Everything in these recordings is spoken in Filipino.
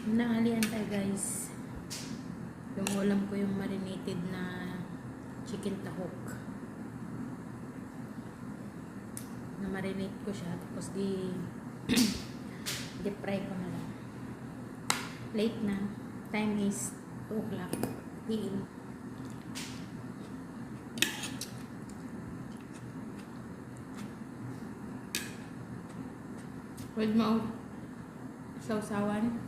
Nanghalian tayo guys. Yung ulam ko yung marinated na chicken tahok. Na-marinate ko siya tapos deep fry ko na lang. Late na. Time is 2 o'clock PM. With mo sausawan.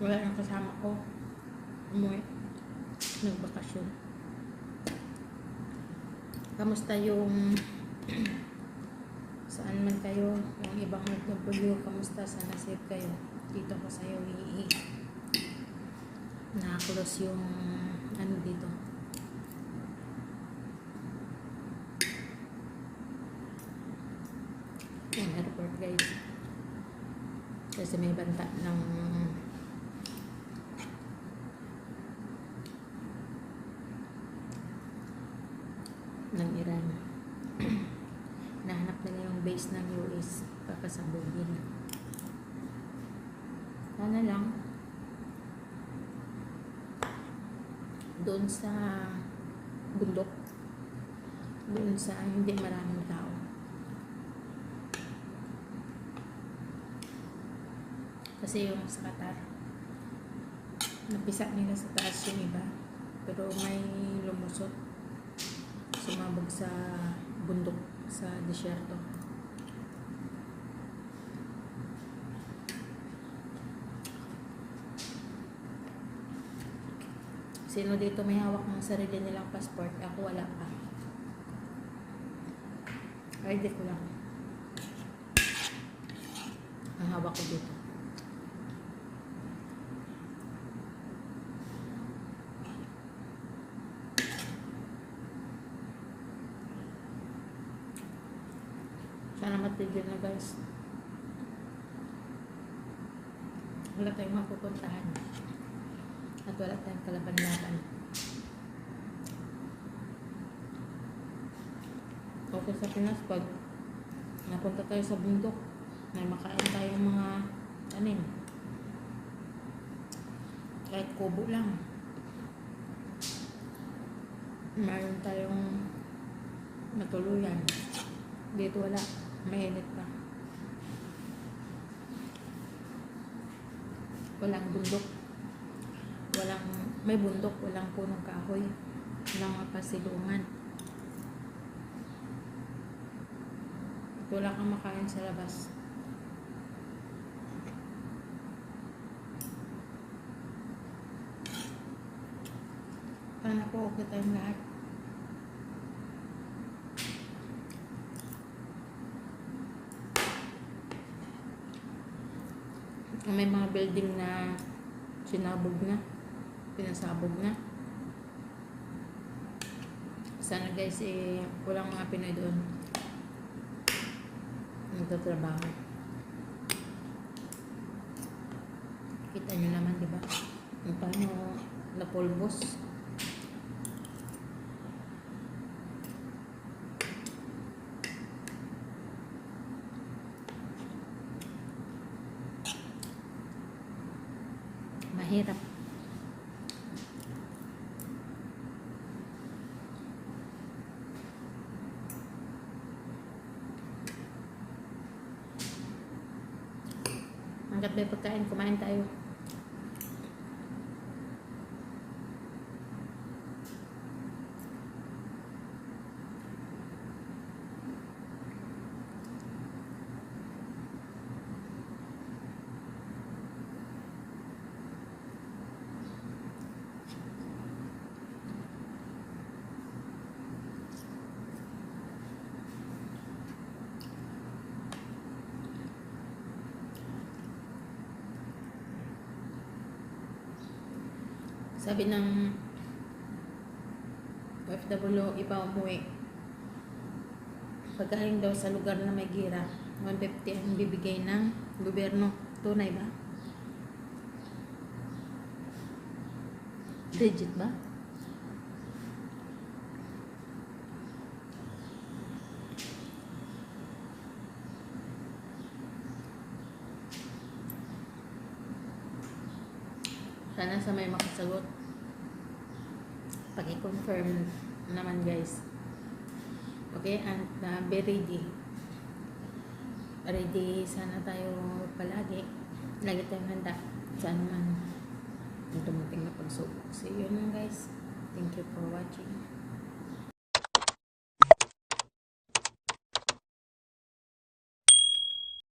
Wala nang kasama ko. Umuwi. Nagbakasyon. Kamusta yung saan man kayo? Yung ibang nagpapulyo, kamusta? Sana safe kayo. Dito ko sa UAE. Nakakulos yung ano dito. Yung airport guys. Kasi may banta ng Iran. Nahanap nila yung base ng US papasabugin. Sana lang doon sa bundok, doon sa hindi maraming tao. Kasi yung sa Qatar, napisa nila sa taas yung iba, pero may lumusot, sumabog sa bundok, sa disyerto. Sino dito may hawak ng sarili nilang passport? Ako wala pa. ID ko lang ang hawak ko dito. Sana matigil na guys. Wala tayong mapupuntahan. At wala tayong kalaban-laban. Okay sa Pinas, pag napunta tayo sa bundok, may makain tayong mga tanim. Kahit kubo lang. Mayroon tayong matuluyan. Dito wala. Mainit pa. Walang bundok. May bundok, walang punong kahoy. Walang pasilungan. Wala kang makain sa labas. Sana po okay tayong lahat. May mga building na sinabog na, pinasabog na. Sana guys walang mga Pinoy doon nagtatrabaho. Kita nyo naman diba kung paano napulbos. Mahirap. Hanggat may pagkain, kumain tayo. Sabi ng OFW, iba umuwi. Pagkain daw sa lugar na may gira, 150 ang bibigay ng gobyerno. Tunay ba? Legit ba? Sana sa may makasagot. Paki-confirm naman guys. Okay, and be ready. Ready sana tayo palagi. Lagi tayong handa. Saan man dumating na pagsubok. So yun lang guys. Thank you for watching.